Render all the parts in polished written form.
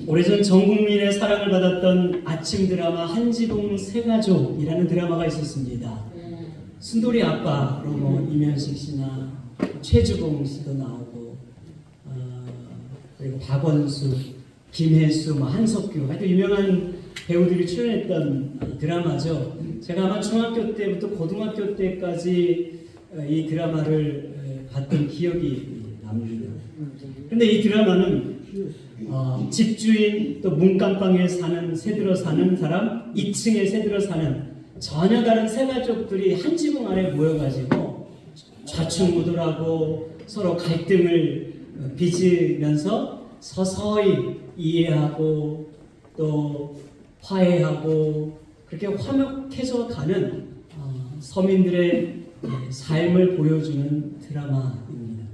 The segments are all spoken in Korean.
오래전 전 국민의 사랑을 받았던 아침 드라마 한지붕 세가족이라는 드라마가 있었습니다. 순돌이 아빠로 이면식 씨나 최주봉 씨도 나오고 그리고 박원수, 김혜수, 한석규 아주 유명한 배우들이 출연했던 드라마죠. 제가 아마 중학교 때부터 고등학교 때까지 이 드라마를 봤던 기억이 납니다. 근데 이 드라마는 집주인 또 문간방에 사는 새들어 사는 사람 2층에 새들어 사는 전혀 다른 세 가족들이 한 지붕 아래 모여가지고 좌충우돌하고 서로 갈등을 빚으면서 서서히 이해하고 또 화해하고 그렇게 화목해져 가는 서민들의 삶을 보여주는 드라마입니다.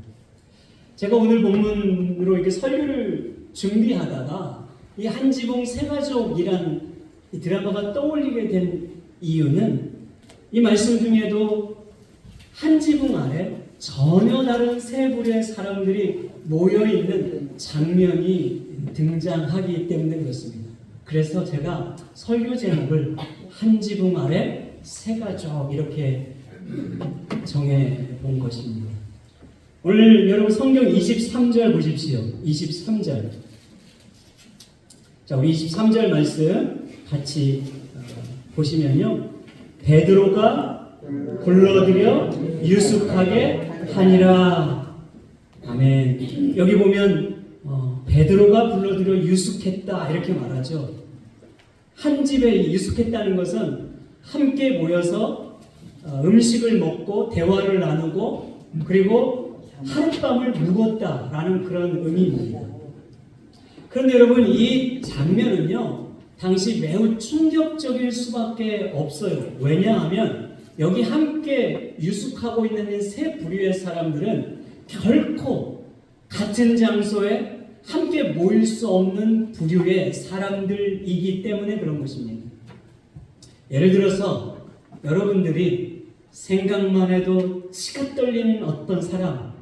제가 오늘 본문으로 이렇게 설교를 준비하다가 이 한지붕 세가족이란 이 드라마가 떠올리게 된 이유는 이 말씀 중에도 한 지붕 아래 전혀 다른 세 부류의 사람들이 모여있는 장면이 등장하기 때문에 그렇습니다. 그래서 제가 설교 제목을 한 지붕 아래 세 가족 이렇게 정해 본 것입니다. 오늘 여러분 성경 23절 보십시오. 23절. 자, 우리 23절 말씀 같이 보시면요. 베드로가 불러들여 유숙하게 하니라. 아멘. 여기 보면 베드로가 불러들여 유숙했다 이렇게 말하죠. 한 집에 유숙했다는 것은 함께 모여서 음식을 먹고 대화를 나누고 그리고 하룻밤을 묵었다라는 그런 의미입니다. 그런데 여러분 이 장면은요 당시 매우 충격적일 수밖에 없어요. 왜냐하면 여기 함께 유숙하고 있는 세 부류의 사람들은 결코 같은 장소에 함께 모일 수 없는 부류의 사람들이기 때문에 그런 것입니다. 예를 들어서 여러분들이 생각만 해도 치가 떨리는 어떤 사람하고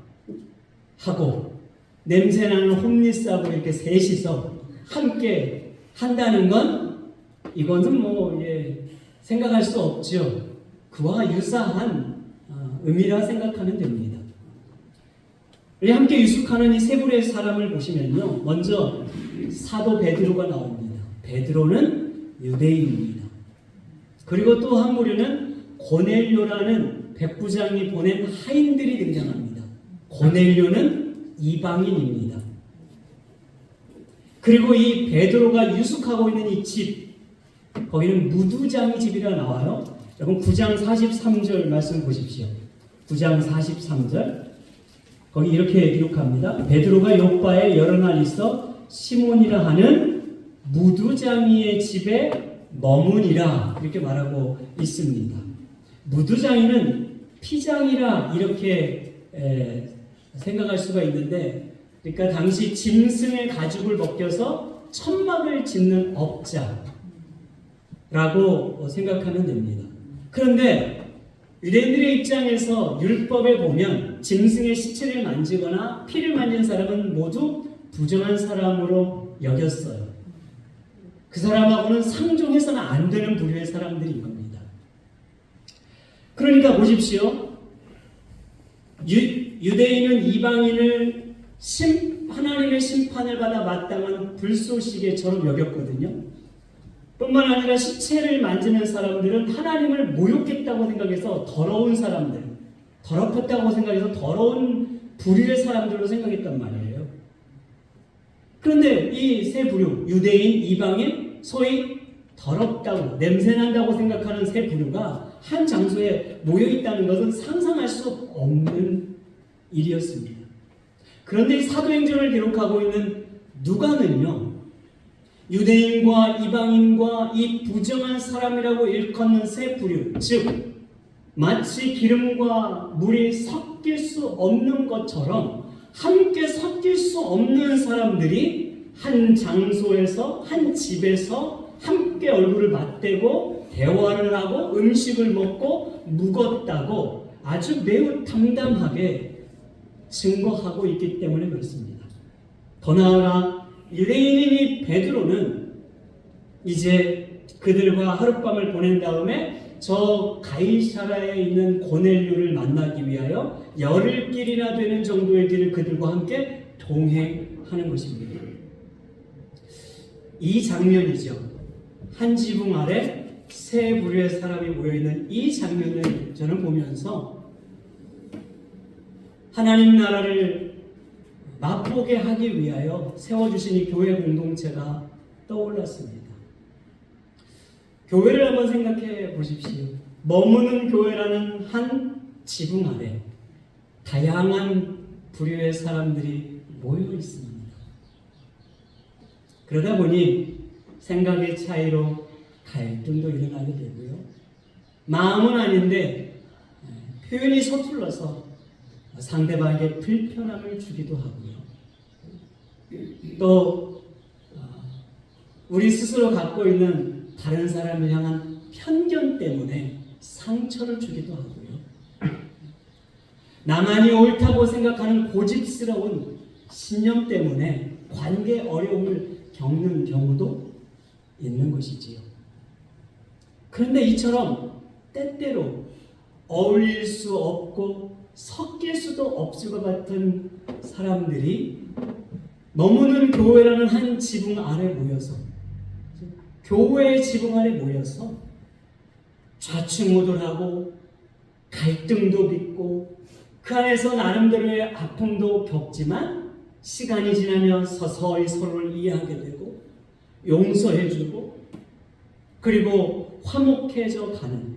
냄새나는 홈리스하고 이렇게 셋이서 함께 한다는 건 이거는 생각할 수 없죠. 그와 유사한 의미라 생각하면 됩니다. 우리 함께 유숙하는 이 세 부류의 사람을 보시면요. 먼저 사도 베드로가 나옵니다. 베드로는 유대인입니다. 그리고 또 한 부류는 고넬료라는 백부장이 보낸 하인들이 등장합니다. 고넬료는 이방인입니다. 그리고 이 베드로가 유숙하고 있는 이 집, 거기는 무두장이 집이라 나와요. 여러분 9장 43절 말씀 보십시오. 9장 43절 거기 이렇게 기록합니다. 베드로가 요빠에 여러 날 있어 시몬이라 하는 무두장이의 집에 머무니라 이렇게 말하고 있습니다. 무두장이는 피장이라 이렇게 생각할 수가 있는데 그러니까 당시 짐승의 가죽을 벗겨서 천막을 짓는 업자라고 생각하면 됩니다. 그런데 유대인들의 입장에서 율법에 보면 짐승의 시체를 만지거나 피를 만진 사람은 모두 부정한 사람으로 여겼어요. 그 사람하고는 상종해서는 안 되는 부류의 사람들인 겁니다. 그러니까 보십시오. 유대인은 이방인을 하나님의 심판을 받아 마땅한 불쏘시개처럼 여겼거든요. 뿐만 아니라 시체를 만지는 사람들은 하나님을 모욕했다고 생각해서 더러운 사람들, 더럽혔다고 생각해서 더러운 부류의 사람들로 생각했단 말이에요. 그런데 이 세 부류, 유대인, 이방인, 소위 더럽다고, 냄새난다고 생각하는 세 부류가 한 장소에 모여있다는 것은 상상할 수 없는 일이었습니다. 그런데 이 사도행전을 기록하고 있는 누가는요, 유대인과 이방인과 이 부정한 사람이라고 일컫는 세 부류, 즉 마치 기름과 물이 섞일 수 없는 것처럼 함께 섞일 수 없는 사람들이 한 장소에서 한 집에서 함께 얼굴을 맞대고 대화를 하고 음식을 먹고 묵었다고 아주 매우 담담하게 증거하고 있기 때문에 그렇습니다. 더 나아가 유대인인 이 베드로는 이제 그들과 하룻밤을 보낸 다음에 저 가이사라에 있는 고넬료를 만나기 위하여 열흘길이나 되는 정도의 길을 그들과 함께 동행하는 것입니다. 이 장면이죠. 한 지붕 아래 세 부류의 사람이 모여있는 이 장면을 저는 보면서 하나님 나라를 맛보게 하기 위하여 세워주신 이 교회 공동체가 떠올랐습니다. 교회를 한번 생각해 보십시오. 머무는 교회라는 한 지붕 아래 다양한 부류의 사람들이 모여 있습니다. 그러다 보니 생각의 차이로 갈등도 일어나게 되고요. 마음은 아닌데 표현이 서툴러서 상대방에게 불편함을 주기도 하고요. 또 우리 스스로 갖고 있는 다른 사람을 향한 편견 때문에 상처를 주기도 하고요. 나만이 옳다고 생각하는 고집스러운 신념 때문에 관계 어려움을 겪는 경우도 있는 것이지요. 그런데 이처럼 때때로 어울릴 수 없고 섞일 수도 없을 것 같은 사람들이 머무는 교회라는 한 지붕 아래 모여서, 교회의 지붕 아래 모여서 좌충우돌하고 갈등도 빚고 그 안에서 나름대로의 아픔도 겪지만 시간이 지나면 서서히 서로를 이해하게 되고 용서해주고 그리고 화목해져 가는,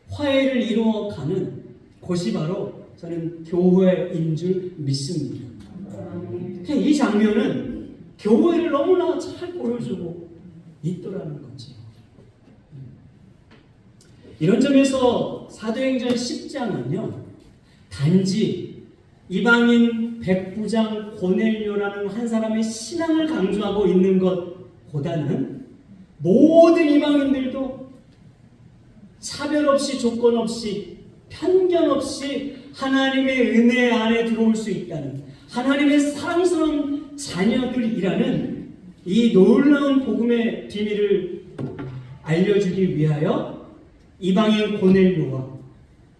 화해를 이루어가는 곳이 바로 저는 교회인 줄 믿습니다. 이 장면은 교회를 너무나 잘 보여주고 있더라는 거지. 이런 점에서 사도행전 10장은요, 단지 이방인 백부장 고넬료라는 한 사람의 신앙을 강조하고 있는 것보다는 모든 이방인들도 차별 없이 조건 없이 편견 없이 하나님의 은혜 안에 들어올 수 있다는, 하나님의 사랑스러운 자녀들이라는 이 놀라운 복음의 비밀을 알려주기 위하여 이방인 고넬료와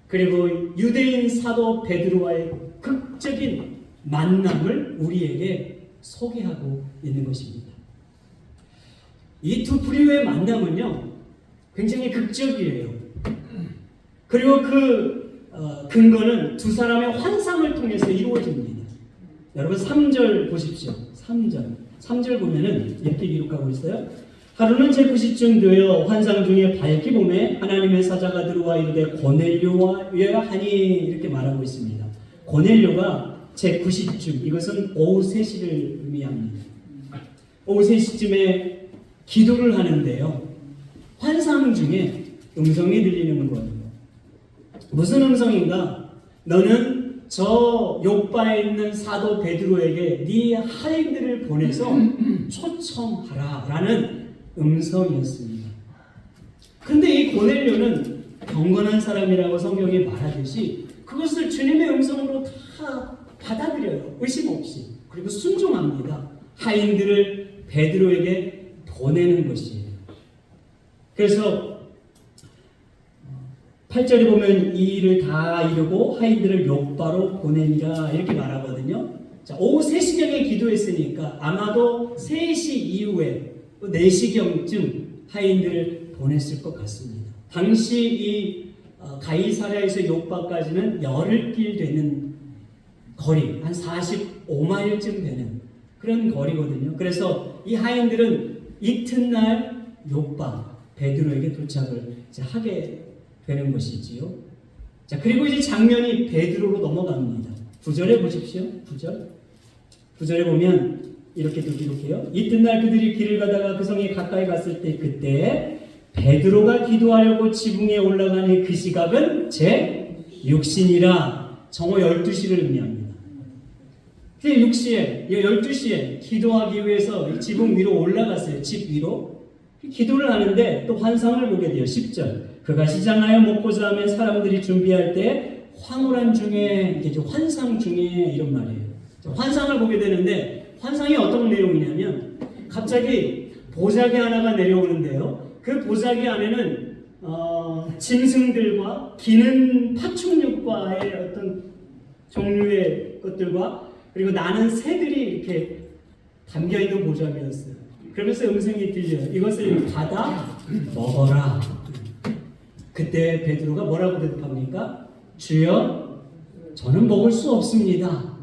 그리고 유대인 사도 베드로와의 극적인 만남을 우리에게 소개하고 있는 것입니다. 이 두 부류의 만남은요, 굉장히 극적이에요. 그리고 그 근거는 두 사람의 환상을 통해서 이루어집니다. 여러분 3절 보십시오. 3절 보면은 이렇게 기록하고 있어요. 하루는 제9시쯤 되어 환상 중에 밝기 봄에 하나님의 사자가 들어와 이르되 고넬료와 하니 이렇게 말하고 있습니다. 고넬료가 제9시쯤, 이것은 오후 3시를 의미합니다. 오후 3시쯤에 기도를 하는데요, 환상 중에 음성이 들리는 거예요. 무슨 음성인가? 너는 저 요바에 있는 사도 베드로에게 네 하인들을 보내서 초청하라 라는 음성이었습니다. 그런데 이 고넬료는 경건한 사람이라고 성경이 말하듯이 그것을 주님의 음성으로 다 받아들여요. 의심 없이. 그리고 순종합니다. 하인들을 베드로에게 보내는 것이에요. 그래서 8절에 보면 이 일을 다 이루고 하인들을 욥바로 보내니라 이렇게 말하거든요. 자, 오후 3시경에 기도했으니까 아마도 3시 이후에 4시경쯤 하인들을 보냈을 것 같습니다. 당시 이 가이사랴에서 욥바까지는 열흘길 되는 거리, 한 45마일쯤 되는 그런 거리거든요. 그래서 이 하인들은 이튿날 욥바 베드로에게 도착을 하게 되는 것이지요. 자, 그리고 이제 장면이 베드로로 넘어갑니다. 9절에 보십시오. 9절에 보면 이렇게도 기록해요. 이튿날 그들이 길을 가다가 그 성에 가까이 갔을 때 그때 베드로가 기도하려고 지붕에 올라가니 그 시각은 제6시니라. 정오 12시를 의미합니다. 6시에, 12시에 기도하기 위해서 지붕 위로 올라갔어요. 집 위로. 기도를 하는데 또 환상을 보게 돼요. 10절. 그가 시장하여 먹고자 하면 사람들이 준비할 때 황홀한 중에, 이제 환상 중에 이런 말이에요. 환상을 보게 되는데 환상이 어떤 내용이냐면 갑자기 보자기 하나가 내려오는데요. 그 보자기 안에는 짐승들과 기는 파충류과의 어떤 종류의 것들과 그리고 나는 새들이 이렇게 담겨있는 보자기였어요. 그러면서 음성이 들려요. 이것을 받아 먹어라. 그때 베드로가 뭐라고 대답합니까? 주여, 저는 먹을 수 없습니다.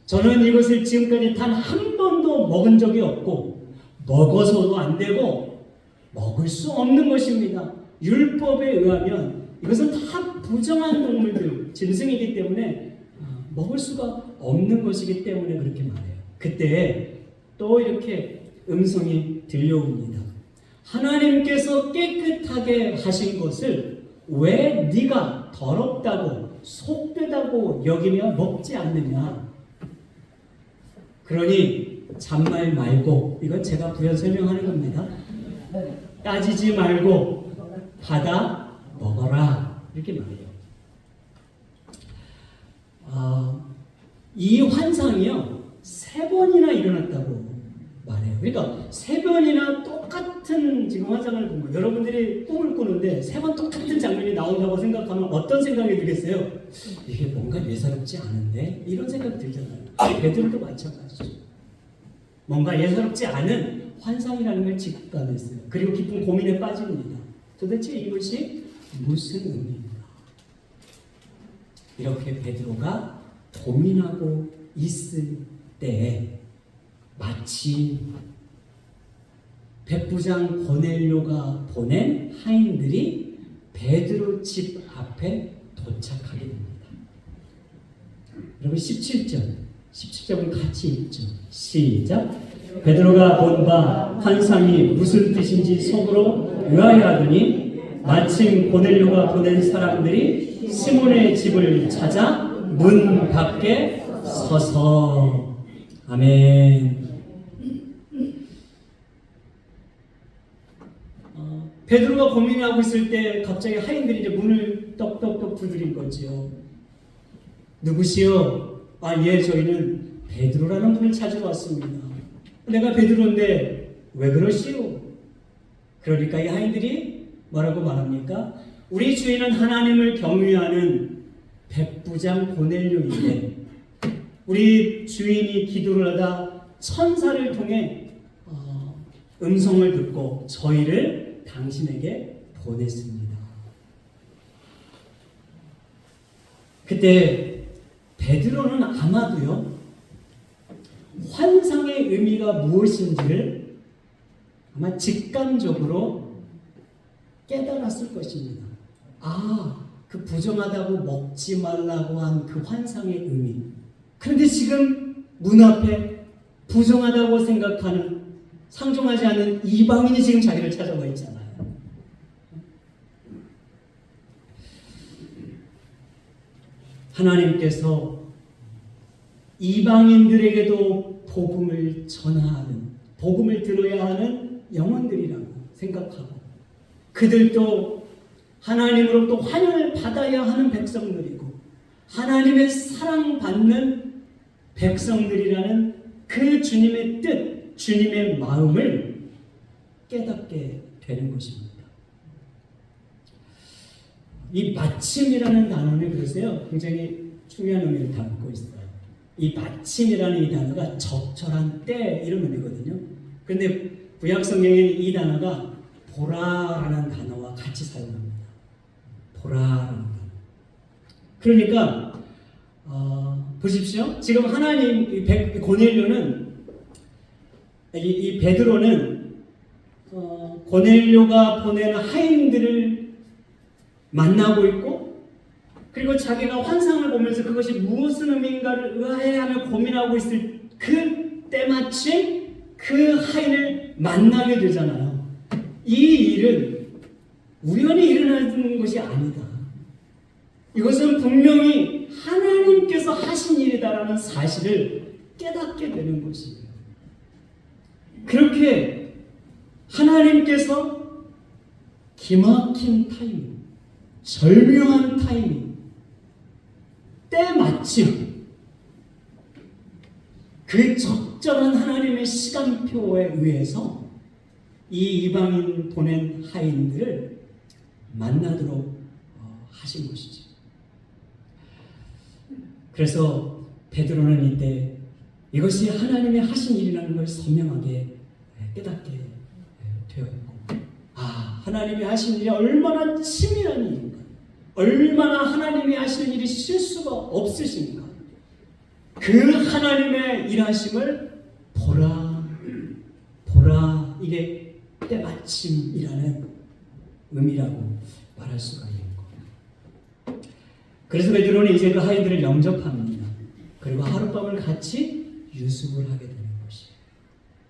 저는 이것을 지금까지 단 한 번도 먹은 적이 없고 먹어서도 안 되고 먹을 수 없는 것입니다. 율법에 의하면 이것은 다 부정한 동물들, 짐승이기 때문에 먹을 수가 없는 것이기 때문에 그렇게 말해요. 그때 또 이렇게 음성이 들려옵니다. 하나님께서 깨끗하게 하신 것을 왜 네가 더럽다고 속되다고 여기며 먹지 않느냐. 그러니 잔말 말고, 이건 제가 부연 설명하는 겁니다. 따지지 말고 받아 먹어라. 이렇게 말해요. 이 환상이요 3번이나 일어났다고 말해요. 그러니까 3번이나 똑같은 지금 환상을 보면 여러분들이 꿈을 꾸는데 3번 똑같은 장면이 나온다고 생각하면 어떤 생각이 들겠어요? 이게 뭔가 예사롭지 않은데? 이런 생각이 들잖아요. 베드로도 마찬가지죠. 뭔가 예사롭지 않은 환상이라는 걸 직감했어요. 그리고 깊은 고민에 빠집니다. 도대체 이것이 무슨 의미인가? 이렇게 베드로가 고민하고 있을 때에 마치 백부장 고넬료가 보낸 하인들이 베드로 집 앞에 도착하게 됩니다. 여러분 17절을 같이 읽죠. 시작. 베드로가 본 바 환상이 무슨 뜻인지 속으로 의아해하더니 마침 고넬료가 보낸 사람들이 시몬의 집을 찾아 문 밖에 서서 아멘. 베드로가 고민하고 있을 때 갑자기 하인들이 이제 문을 떡떡떡 두드린 거지요. 누구시오? 예, 저희는 베드로라는 분을 찾으러 왔습니다. 내가 베드로인데 왜 그러시오? 그러니까 이 하인들이 뭐라고 말합니까? 우리 주인은 하나님을 경외하는 백부장 고넬료인데 우리 주인이 기도를 하다 천사를 통해 음성을 듣고 저희를 당신에게 보냈습니다. 그때 베드로는 아마도요 환상의 의미가 무엇인지를 아마 직감적으로 깨달았을 것입니다. 그 부정하다고 먹지 말라고 한 그 환상의 의미. 그런데 지금 문 앞에 부정하다고 생각하는 상종하지 않은 이방인이 지금 자기를 찾아와 있잖아요. 하나님께서 이방인들에게도 복음을 전하는, 복음을 들어야 하는 영혼들이라고 생각하고 그들도 하나님으로부터 환영을 받아야 하는 백성들이고 하나님의 사랑받는 백성들이라는 그 주님의 뜻, 주님의 마음을 깨닫게 되는 것입니다. 이 마침이라는 단어는 그러세요. 굉장히 중요한 의미를 담고 있어요. 이 마침이라는 이 단어가 적절한 때 이런 의미거든요. 그런데 구약 성경에는 이 단어가 보라라는 단어와 같이 사용합니다. 보라라는 단어. 그러니까 보십시오. 지금 하나님 고넬료는 이 베드로는 고넬료가 보낸 하인들을 만나고 있고 그리고 자기가 환상을 보면서 그것이 무슨 의미인가를 의아해하며 고민하고 있을 그 때마침 그 하인을 만나게 되잖아요. 이 일은 우연히 일어나는 것이 아니다. 이것은 분명히 하나님께서 하신 일이다라는 사실을 깨닫게 되는 것이에요. 그렇게 하나님께서 기막힌 타이밍, 절묘한 타이밍, 때마침 그 적절한 하나님의 시간표에 의해서 이 이방인 보낸 하인들을 만나도록 하신 것이죠. 그래서 베드로는 이때 이것이 하나님의 하신 일이라는 걸 선명하게 깨닫게 되었고, 하나님이 하신 일이 얼마나 치밀한 일인가, 얼마나 하나님이 하시는 일이 실수가 없으신가, 그 하나님의 일하심을 보라 이게 때마침이라는 의미라고 말할 수가 있는 겁니다. 그래서 베드로는 이제 그 하인들을 영접합니다. 그리고 하룻밤을 같이 유숙을 하게 되는 것이에요.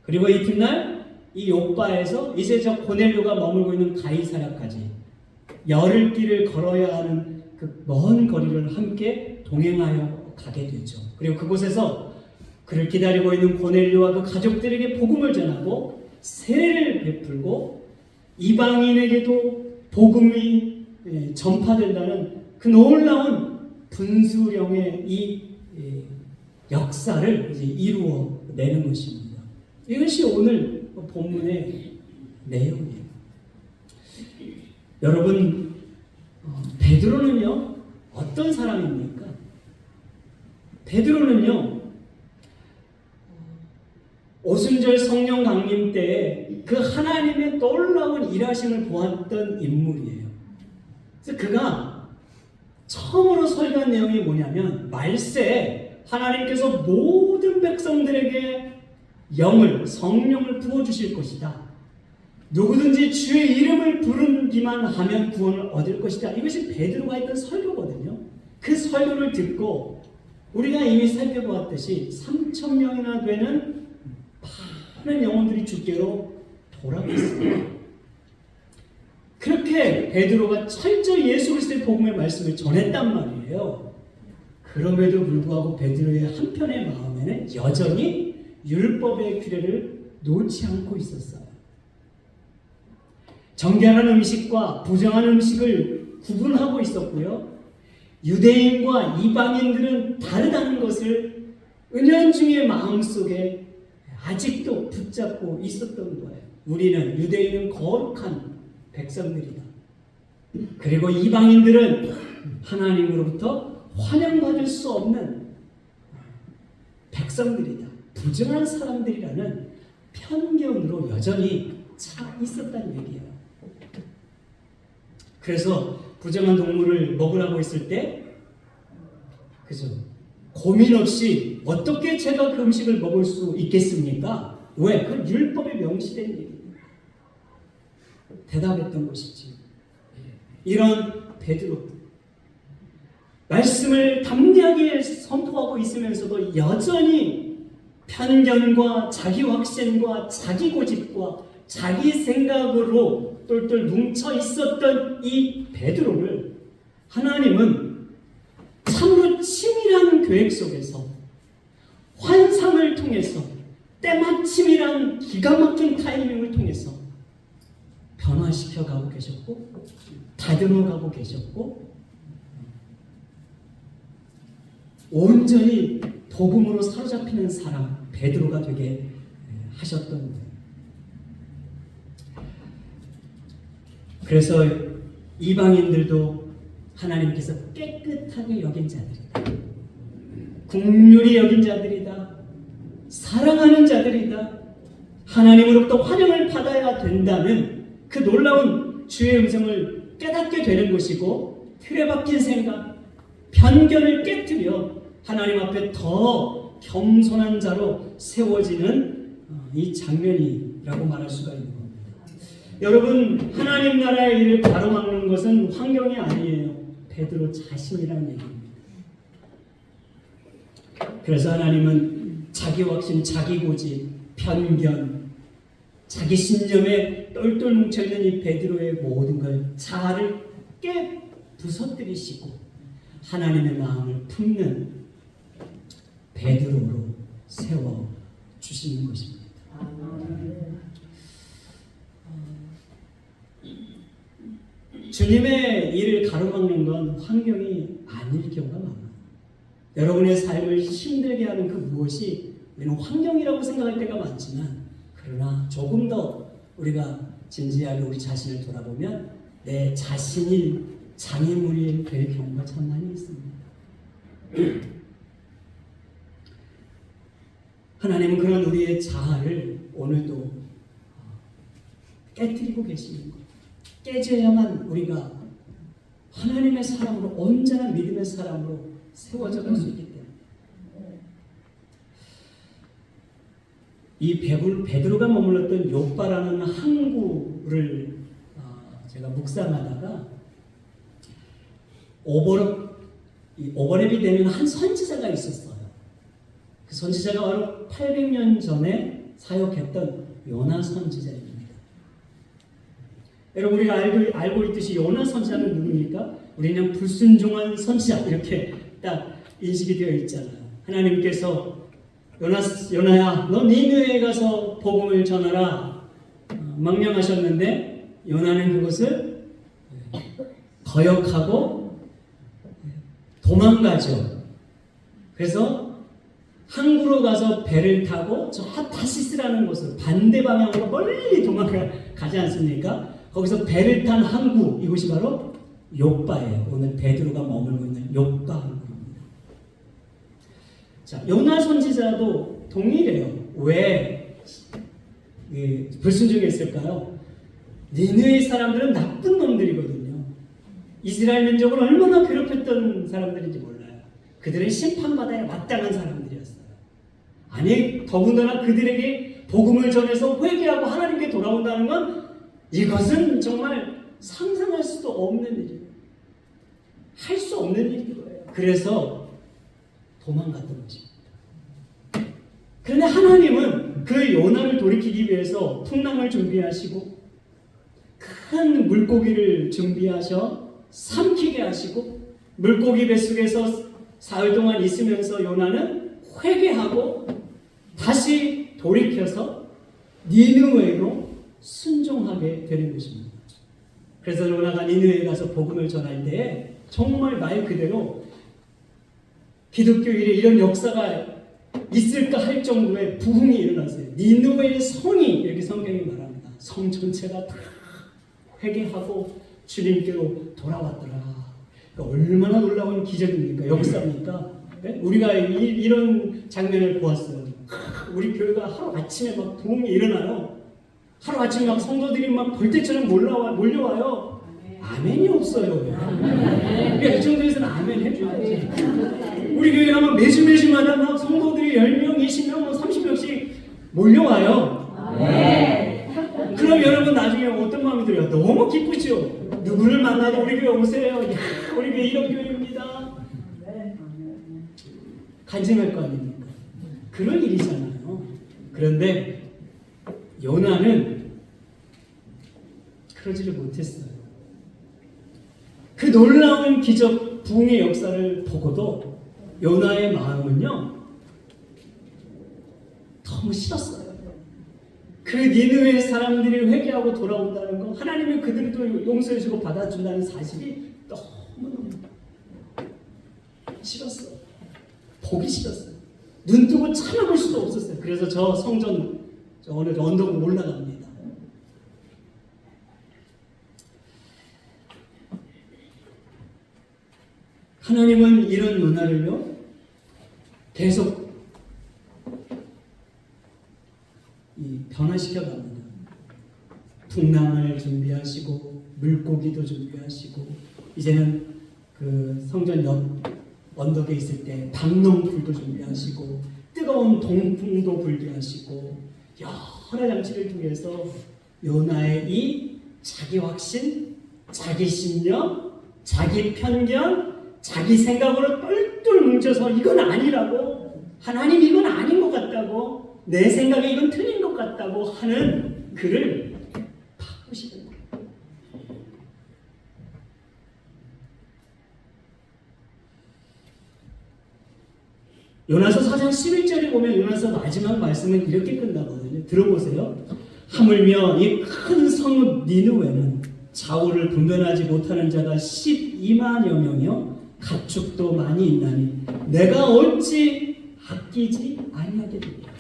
그리고 이튿날 이 요바에서 이제 저 고넬료가 머물고 있는 가이사랴까지 열흘 길을 걸어야 하는 그 먼 거리를 함께 동행하여 가게 되죠. 그리고 그곳에서 그를 기다리고 있는 고넬료와 그 가족들에게 복음을 전하고 세례를 베풀고 이방인에게도 복음이 전파된다는 그 놀라운 분수령의 이 역사를 이제 이루어내는 것입니다. 이것이 오늘 본문의 내용이에요. 여러분, 베드로는요 어떤 사람입니까? 베드로는요 오순절 성령 강림 때 그 하나님의 놀라운 일하심을 보았던 인물이에요. 그래서 그가 처음으로 설교한 내용이 뭐냐면, 말세 하나님께서 모든 백성들에게 성령을 부어주실 것이다. 누구든지 주의 이름을 부르기만 하면 구원을 얻을 것이다. 이것이 베드로가 했던 설교거든요. 그 설교를 듣고 우리가 이미 살펴보았듯이 3,000명이나 되는 많은 영혼들이 주께로 돌아왔습니다. 그렇게 베드로가 철저히 예수 그리스도의 복음의 말씀을 전했단 말이에요. 그럼에도 불구하고 베드로의 한편의 마음에는 여전히 율법의 규례를 놓지 않고 있었어요. 정결한 음식과 부정한 음식을 구분하고 있었고요. 유대인과 이방인들은 다르다는 것을 은연중에 마음속에 아직도 붙잡고 있었던 거예요. 우리는, 유대인은 거룩한 백성들이다. 그리고 이방인들은 하나님으로부터 환영받을 수 없는 백성들이다. 부정한 사람들이라는 편견으로 여전히 차 있었다는 얘기예요. 그래서 부정한 동물을 먹으라고 했을 때, 그죠? 고민 없이 어떻게 제가 그 음식을 먹을 수 있겠습니까? 왜? 그 율법에 명시된 얘기입니다. 대답했던 것이지. 이런 베드로, 말씀을 담대하게 선포하고 있으면서도 여전히 편견과 자기 확신과 자기 고집과 자기 생각으로 똘똘 뭉쳐 있었던 이 베드로를 하나님은 참으로 치밀한 계획 속에서 환상을 통해서 때마침이란 기가 막힌 타이밍을 통해서 변화시켜 가고 계셨고, 다듬어 가고 계셨고, 온전히 복음으로 사로잡히는 사람 베드로가 되게 하셨던 거예요. 그래서 이방인들도 하나님께서 깨끗하게 여긴 자들이다, 긍휼히 여긴 자들이다, 사랑하는 자들이다, 하나님으로부터 환영을 받아야 된다는 그 놀라운 주의 음성을 깨닫게 되는 것이고, 틀에 박힌 생각, 편견을 깨뜨려 하나님 앞에 더 겸손한 자로 세워지는 이 장면이라고 말할 수가 있는 겁니다. 여러분, 하나님 나라의 일을 가로막는 것은 환경이 아니에요. 베드로 자신이라는 얘기입니다. 그래서 하나님은 자기 확신, 자기 고집, 편견, 자기 신념에 똘똘 뭉쳐있는 이 베드로의 모든 걸, 자아를 깨 부서뜨리시고 하나님의 마음을 품는 베드로로 세워주시는 것입니다. 주님의 일을 가로막는 건 환경이 아닐 경우가 많아요. 여러분의 삶을 힘들게 하는 그 무엇이 우리는 환경이라고 생각할 때가 많지만 그러나 조금 더 우리가 진지하게 우리 자신을 돌아보면 내 자신이 장애물이 될 경우가 참 많이 있습니다. 하나님은 그런 우리의 자아를 오늘도 깨뜨리고 계시는 거예요. 깨져야만 우리가 하나님의 사람으로 언제나 믿음의 사람으로 세워져 갈 수 있기 때문에 이 베드로가 머물렀던 욥바라는 항구를 제가 묵상하다가 오버랩이 되는 한 선지자가 있었어요. 그 선지자가 바로 800년 전에 사역했던 요나 선지자입니다. 여러분 우리가 알고 있듯이 요나 선지자는 누굽니까? 우리는 불순종한 선지자 이렇게 딱 인식이 되어 있잖아요. 하나님께서 요나야 너 니느웨에 가서 복음을 전하라 명령하셨는데 요나는 그것을 거역하고 도망가죠. 그래서 항구로 가서 배를 타고 저 타시스라는 곳으로 반대 방향으로 멀리 도망가지 않습니까? 거기서 배를 탄 항구, 이곳이 바로 욥바예요. 오늘 베드로가 머물고 있는 욥바 항구입니다. 자, 요나 선지자도 동일해요. 왜 불순종했을까요? 니느웨 사람들은 나쁜 놈들이거든요. 이스라엘 민족을 얼마나 괴롭혔던 사람들인지 몰라요. 그들은 심판받아야 마땅한 사람들이었어요. 아니, 더군다나 그들에게 복음을 전해서 회개하고 하나님께 돌아온다는 건 이것은 정말 상상할 수도 없는 일이에요. 할 수 없는 일인 거예요. 그래서 도망갔던 것입니다. 그런데 하나님은 그 요나를 돌이키기 위해서 풍랑을 준비하시고 큰 물고기를 준비하셔 삼키게 하시고 물고기 뱃속에서 사흘 동안 있으면서 요나는 회개하고 다시 돌이켜서 니느웨로 순종하게 되는 것입니다. 그래서 요나가 니느웨에 가서 복음을 전할 때에 정말 말 그대로 기독교일에 이런 역사가 있을까 할 정도의 부흥이 일어났어요. 니느웨의 성이 이렇게 성경이 말합니다. 성 전체가 다 회개하고 주님께로 돌아왔더라. 그러니까 얼마나 놀라운 기적입니까? 역사입니까? 네? 우리가 이런 장면을 보았어요. 우리 교회가 하루 아침에 막 부흥이 일어나요. 하루 아침에 막 성도들이 막 벌떼처럼 몰려와요. 아멘이 없어요. 그러니까 이 정도에서는 아멘 해줘야지. 우리 교회 가면 매주마다 막 성도들이 10명, 20명, 30명씩 몰려와요. 그럼 여러분 나중에 어떤 마음이 들어요? 너무 기쁘죠? 누구를 만나도 우리 교회 오세요. 야, 우리 교회 이런 교회입니다. 간증할 거 아닙니까? 그런 일이잖아요. 그런데 요나는 그러지를 못했어요. 그 놀라운 기적 부흥의 역사를 보고도 요나의 마음은요 너무 싫었어요. 그 니느웨 사람들이 회개하고 돌아온다는 거, 하나님이 그들도 용서해주고 받아준다는 사실이 너무 싫었어요. 보기 싫었어요. 눈 뜨고 참아볼 수도 없었어요. 그래서 저 성전 오늘 언덕으로 올라갑니다. 하나님은 이런 요나를요 계속 변화시켜 갑니다. 풍랑을 준비하시고 물고기도 준비하시고 이제는 그 성전 옆 언덕에 있을 때 박농풀도 준비하시고 뜨거운 동풍도 불게 하시고 여러 장치를 통해서 요나의 이 자기 확신, 자기 신념, 자기 편견, 자기 생각으로 똘똘 뭉쳐서 이건 아니라고, 하나님 이건 아닌 것 같다고, 내 생각에 이건 틀린 것 같다고 하는 그를 바꾸시는 거예요. 요나서 4장 11절에 보면 요나서 마지막 말씀은 이렇게 끝나거든요. 들어보세요. 하물며 이 큰 성 니느웨는 좌우를 분별하지 못하는 자가 12만여 명이요 가축도 많이 있나니 내가 어찌 아끼지 아니하게 되리라.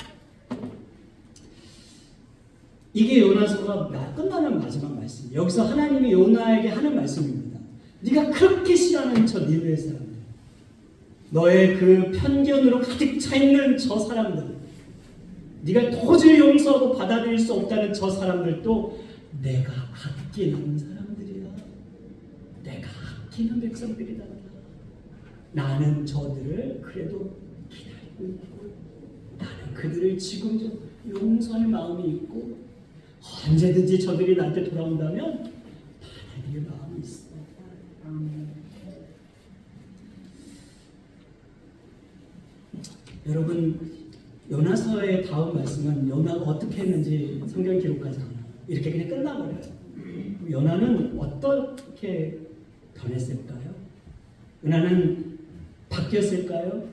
이게 요나서가 끝나는 마지막 말씀. 여기서 하나님이 요나에게 하는 말씀입니다. 네가 그렇게 싫어하는 저 니느웨 사람들, 너의 그 편견으로 가득 차 있는 저 사람들, 네가 도저히 용서하고 받아들일 수 없다는 저 사람들도 내가 아끼는 사람들이야. 내가 아끼는 백성들이다. 나는 저들을 그래도 기다리고 있고, 나는 그들을 지금 좀 용서할 마음이 있고, 언제든지 저들이 나한테 돌아온다면 받아들일 마음이 있어. 여러분, 요나서의 다음 말씀은 요나가 어떻게 했는지 성경 기록하지 않아요. 이렇게 그냥 끝나버려요. 요나는 어떻게 변했을까요? 요나는 바뀌었을까요?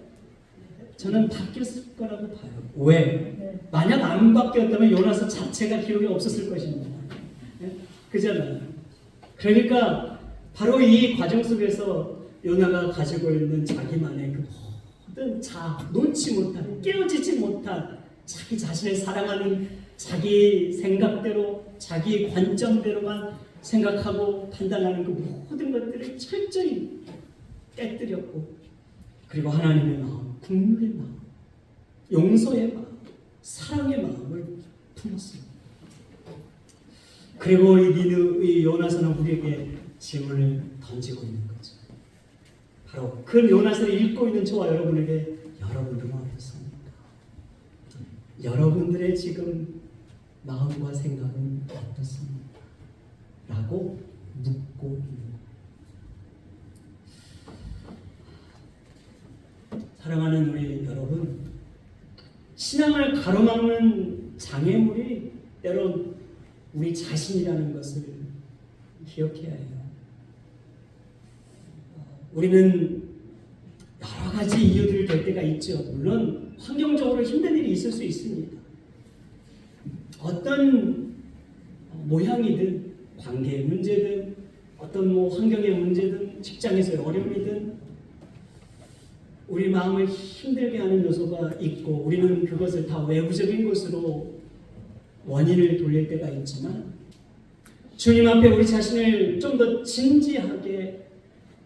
저는 바뀌었을 거라고 봐요. 왜? 만약 안 바뀌었다면 요나서 자체가 기록이 없었을 것입니다. 그잖아요. 그러니까 바로 이 과정 속에서 요나가 가지고 있는 자기만의 그 모든 놓지 못한, 깨어지지 못한 자기 자신을 사랑하는 자기 생각대로, 자기 관점대로만 생각하고 판단하는 그 모든 것들을 철저히 깨뜨렸고, 그리고 하나님의 마음, 국률의 마음, 용서의 마음, 사랑의 마음을 품었습니다. 그리고 이 요나서는 우리에게 질문을 던지고 있는 거죠. 바로 그 요나서를 읽고 있는 저와 여러분에게, 여러분들은 어떻습니까? 여러분들의 지금 마음과 생각은 어떻습니까? 라고 묻고 있는 거예요. 사랑하는 우리 여러분, 신앙을 가로막는 장애물이 때론 우리 자신이라는 것을 기억해야 해요. 우리는 여러 가지 이유들이 될 때가 있죠. 물론 환경적으로 힘든 일이 있을 수 있습니다. 어떤 모양이든, 관계의 문제든, 어떤 환경의 문제든, 직장에서의 어려움이든, 우리 마음을 힘들게 하는 요소가 있고, 우리는 그것을 다 외부적인 것으로 원인을 돌릴 때가 있지만, 주님 앞에 우리 자신을 좀 더 진지하게,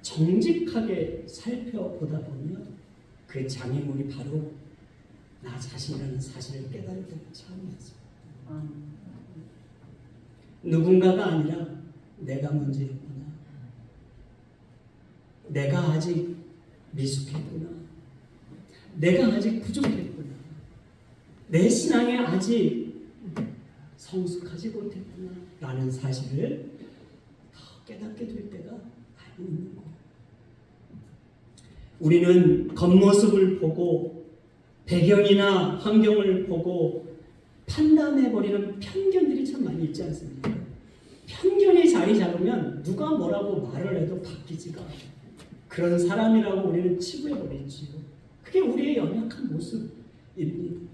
정직하게 살펴보다 보면 그 장애물이 바로 나 자신이라는 사실을 깨달을 때가 처음이었어요. 누군가가 아니라 내가 문제였구나. 내가 아직 미숙했구나. 내가 아직 부족했구나. 내 신앙에 아직 성숙하지 못했구나 라는 사실을 더 깨닫게 될 때가 많이 있는 거예요. 우리는 겉모습을 보고 배경이나 환경을 보고 판단해버리는 편견들이 참 많이 있지 않습니까? 편견이 자리 잡으면 누가 뭐라고 말을 해도 바뀌지가 않아요. 그런 사람이라고 우리는 치부해버리지요. 그게 우리의 연약한 모습입니다.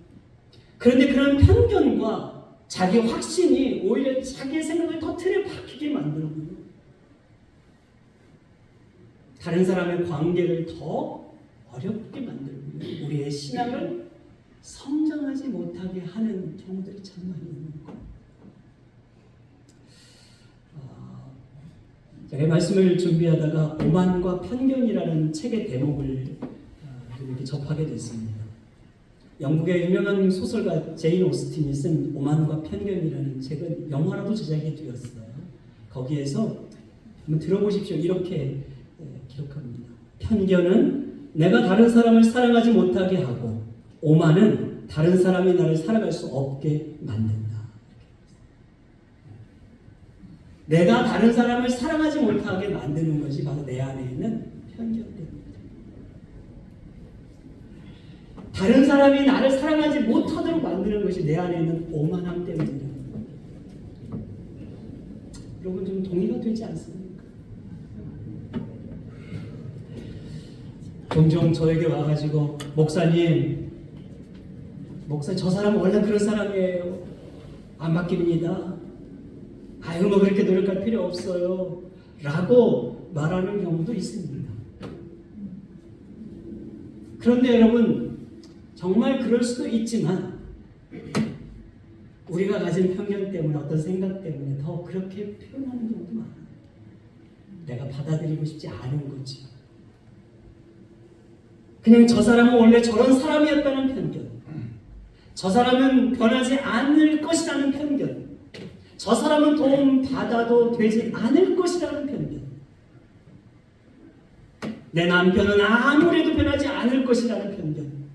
그런데 그런 편견과 자기 확신이 오히려 자기의 생각을 더 틀에 박히게 만들고요. 다른 사람의 관계를 더 어렵게 만들고요. 우리의 신앙을 성장하지 못하게 하는 경우들이 참 많이 있는 거예요. 제가 말씀을 준비하다가 오만과 편견이라는 책의 대목을 이렇게 접하게 됐습니다. 영국의 유명한 소설가 제인 오스틴이 쓴 오만과 편견이라는 책은 영화로도 제작이 되었어요. 거기에서 한번 들어보십시오. 이렇게 기록합니다. 편견은 내가 다른 사람을 사랑하지 못하게 하고, 오만은 다른 사람이 나를 사랑할 수 없게 만든다. 내가 다른 사람을 사랑하지 못하게 만드는 것이 바로 내 안에 있는 편견입니다. 다른 사람이 나를 사랑하지 못하도록 만드는 것이 내 안에 있는 오만함 때문이다. 여러분 좀 동의가 되지 않습니까? 종종 저에게 와가지고 목사님 저 사람은 원래 그런 사람이에요. 안 바뀝니다. 아유 뭐 그렇게 노력할 필요 없어요 라고 말하는 경우도 있습니다. 그런데 여러분, 정말 그럴 수도 있지만 우리가 가진 편견 때문에 어떤 생각 때문에 더 그렇게 표현하는 경우도 많아요. 내가 받아들이고 싶지 않은 거지. 그냥 저 사람은 원래 저런 사람이었다는 편견, 저 사람은 변하지 않을 것이라는 편견, 저 사람은 도움 받아도 되지 않을 것이라는 편견, 내 남편은 아무래도 변하지 않을 것이라는 편견,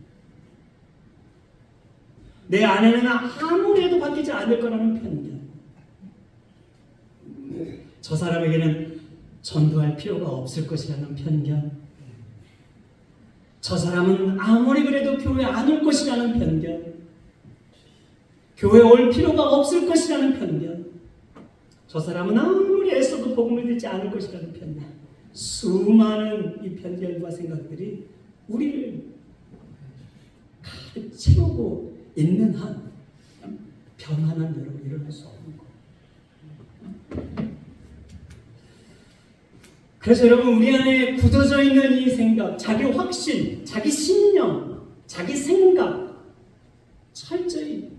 내 아내는 아무래도 바뀌지 않을 거라는 편견, 저 사람에게는 전도할 필요가 없을 것이라는 편견, 저 사람은 아무리 그래도 교회 안 올 것이라는 편견, 교회 올 필요가 없을 것이라는 편견, 저 사람은 아무리 애써도 복음을 듣지 않을 것이라는 편견, 수많은 이 편견과 생각들이 우리를 가득 채우고 있는 한 변화는 여러분 일어날 수 없는 거예요. 그래서 여러분 우리 안에 굳어져 있는 이 생각, 자기 확신, 자기 신념, 자기 생각 철저히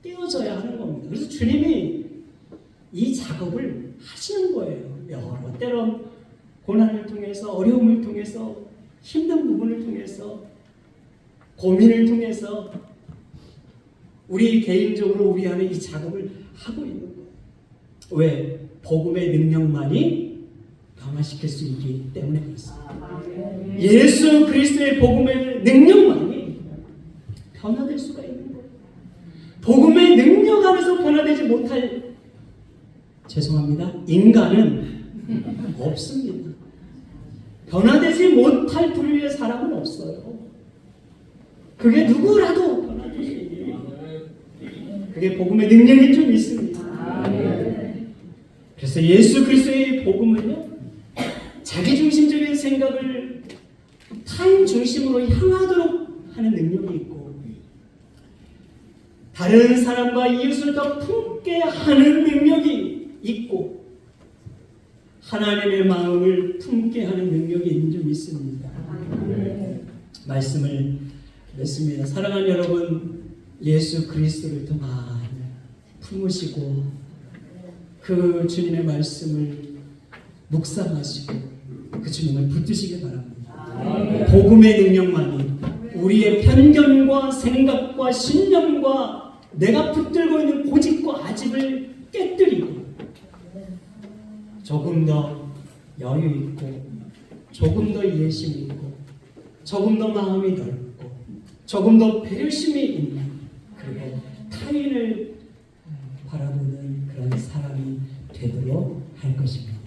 떼어져야 하는 겁니다. 그래서 주님이 이 작업을 하시는 거예요. 여러 때론 고난을 통해서, 어려움을 통해서, 힘든 부분을 통해서, 고민을 통해서 우리 개인적으로 우리 안에 이 작업을 하고 있는 거예요. 왜? 복음의 능력만이 변화시킬 수 있기 때문에 그렇습니다. 예수 그리스도의 복음의 능력만이 변화될 수가 있는 거예요. 복음의 능력 안에서 변화되지 못할, 죄송합니다, 인간은 없습니다. 변화되지 못할 부류의 사람은 없어요. 그게 누구라도 변화될 수 있는 거예요. 그게 복음의 능력이 좀 있습니다. 그래서 예수 그리스도의 복음은요, 자기중심적인 생각을 타인 중심으로 향하도록 하는 능력이 있고, 다른 사람과 이웃을 더 품게 하는 능력이 있고, 하나님의 마음을 품게 하는 능력이 좀 있습니다. 말씀을 맺습니다. 사랑하는 여러분, 예수 그리스도를 더 많이 품으시고 그 주님의 말씀을 묵상하시고 그 주님을 붙드시기 바랍니다. 복음의 능력만이 우리의 편견과 생각과 신념과 내가 붙들고 있는 고집과 아집을 깨뜨리고 조금 더 여유 있고, 조금 더 예심 있고, 조금 더 마음이 넓고, 조금 더 배려심이 있는, 그리고 타인을 바라보는 그런 사람이 되도록 할 것입니다.